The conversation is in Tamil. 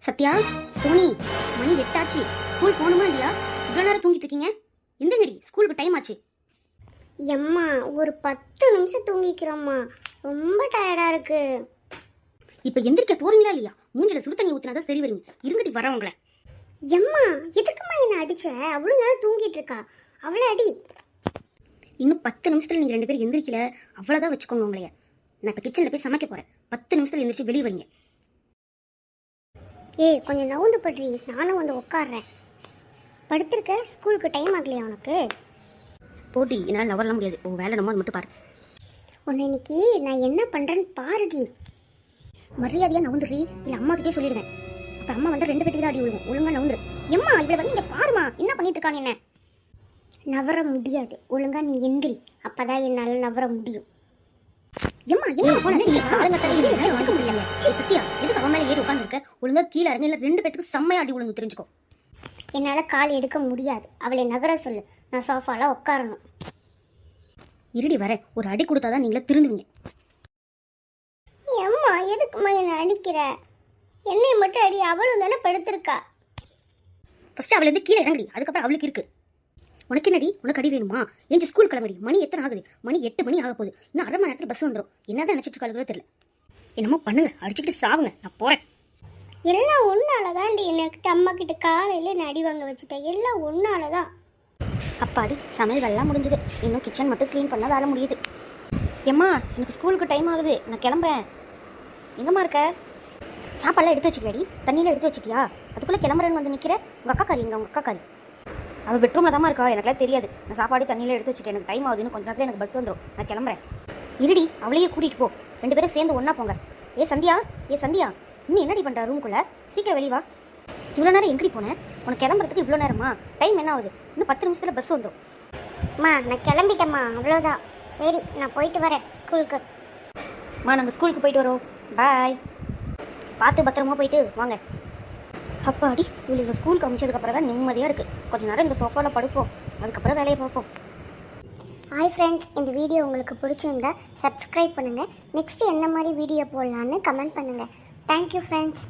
சத்யா, சோனி, மணி 8 ஆச்சு. ஸ்கூல் போகணுமா இல்லையா? இவ்வளோ நேரம் தூங்கிட்டு இருக்கீங்க. எந்திங்கடி, ஸ்கூலுக்கு டைம் ஆச்சு. எம்மா ஒரு 10 நிமிஷம் தூங்கிக்கிறோம்மா, ரொம்ப டயர்டா இருக்கு. இப்போ எந்திரிக்க போறீங்களா இல்லையா? மூஞ்சில சுடு தண்ணி ஊத்துனாதான் சரி வருங்க. இருங்கடி வரவங்கள. எம்மா எதுக்குமா என்ன அடிச்ச? அவ்வளோ நேரம் தூங்கிட்டு இருக்கா, அவளை அடி. இன்னும் 10 நிமிஷத்துல நீங்க 2 பேரும் எந்திரிக்கல, அவ்வளோதான் வச்சுக்கோங்க உங்களைய. நான் இப்போ கிச்சனில் போய் சமைக்க போறேன். 10 நிமிஷத்துல எந்திரிச்சு வெளியே வரீங்க. ஏய் கொஞ்சம் நவுந்து படுறி, நானும் வந்து உட்காடுறேன். படுத்திருக்க, ஸ்கூலுக்கு டைம் ஆகலையா உனக்கு? போட்டி என்னால் நவரலாம் முடியாது. ஓ வேலை நம்ம மட்டும் பாரு. உன்னை இன்னைக்கு நான் என்ன பண்ணுறேன்னு பாருடி. மரியாதையாக நவுந்துடுறி, இல்லை அம்மா கிட்டே சொல்லிடுவேன். அப்போ அம்மா வந்து 2 பேருக்கு தான் அடி விழுவும். ஒழுங்கா நவுந்துரு. எம்மா இவளை வந்து இங்கே பாருமா, என்ன பண்ணிட்டு இருக்கான்னு. என்ன நவர முடியாது, ஒழுங்கா நீ எந்திரி, அப்பதான் என்னால் நவர முடியும். எம்மா என்ன போன காலங்கத்தில் உனக்க முடியல. சத்யா, எதுக்கு அவன் மேலே ஏறி உட்காந்துருக்க? ஒழுங்கா கீழே இறங்க, இல்லை 2 பேருக்கு செம்மையா அடி விழுந்து தெரிஞ்சுக்கோ. என்னால் கால் எடுக்க முடியாது, அவளை நகர சொல்லு, நான் சோஃபால உட்காரணும். இருடி வர, ஒரு அடி கொடுத்தாதான் நீங்களே திருந்துவீங்க. எம்மா எதுக்குமா என்னை அடிக்கிற? என்னை மட்டும் அடி, அவளும் தானே படுத்திருக்கா. ஃபர்ஸ்ட் அவளை வந்து கீழே இறங்கடி, அதுக்கப்புறம் அவளுக்கு இருக்கு. உனக்கு என்னடி, உனக்கு அடி வேணுமா? எங்க ஸ்கூல் கிளம்படி. மணி எத்தனை ஆகுது? மணி 8 மணி ஆக போகுது. இன்னும் 1/2 மணி நேரத்தில் பஸ் வந்துடும். என்னதான் நினைச்சிட்டு இருக்காளுங்களோ தெரியல. என்னமோ பண்ணுங்க, அடிச்சுக்கிட்டு சாவுங்க, நான் போறேன். எல்லாம் ஒன்னாலதான்டி, எனக்கு அம்மா கிட்ட காலையில நான் அடி வாங்க வச்சுட்டேன். எல்லாம் ஒன்னாலதான். அப்பாடி, சமையல் எல்லாம் முடிஞ்சுது. இன்னும் கிச்சன் மட்டும் க்ளீன் பண்ண வேலை முடியுது. ஏம்மா எனக்கு ஸ்கூலுக்கு டைம் ஆகுது, நான் கிளம்புறேன். எங்கம்மா இருக்க? சாப்பாடுலாம் எடுத்து வச்சுக்கியாடி? தண்ணியெலாம் எடுத்து வச்சுட்டியா? அதுக்குள்ளே கிளம்புறேன்னு வந்து நிற்கிறேன். உங்கள் அக்கா காரி, உங்கள் அக்கா காரி அவள் பெட்ரூமில் தான் இருக்கா. எனக்குலாம் தெரியாது. நான் சாப்பாடு தண்ணியில் எடுத்து வச்சுட்டேன். எனக்கு டைம் ஆகுதுன்னு கொஞ்ச நேரத்தில் எனக்கு பஸ் வந்துடும். நான் கிளம்புறேன். இருடி, அவளையே கூட்டிகிட்டு போ. 2 பேரும் சேர்ந்து ஒன்றா போங்க. சந்தியா, சந்தியா, இன்னும் என்னடி பண்ணுற ரூமுக்குள்ளே? சீக்கிரம் வெளியே வா. இவ்வளோ நேரம் எங்கடி போனேன்? உனக்கு கிளம்புறதுக்கு இவ்வளோ நேரமா? டைம் என்ன ஆகுது? இன்னும் 10 நிமிஷத்தில் பஸ் வந்துடும். அம்மா நான் கிளம்பிட்டேம்மா, அவ்வளோதான். சரி நான் போயிட்டு வரேன் ஸ்கூலுக்கு. நாங்கள் ஸ்கூலுக்கு போயிட்டு வரோம். பாய். பார்த்து பத்திரமா போயிட்டு வாங்க. அப்பாடி, இவளுக்கு ஸ்கூலுக்கு அமைச்சதுக்கப்புறம் தான் நிம்மதியாக இருக்குது. கொஞ்சம் நேரம் இந்த சோஃபாவில் படுப்போம், அதுக்கப்புறம் வேலையை பார்ப்போம். ஹாய் ஃப்ரெண்ட்ஸ், இந்த வீடியோ உங்களுக்கு பிடிச்சிருந்தா சப்ஸ்கிரைப் பண்ணுங்கள். நெக்ஸ்ட்டு எந்த மாதிரி வீடியோ போடலான்னு கமெண்ட் பண்ணுங்கள். Thank you friends.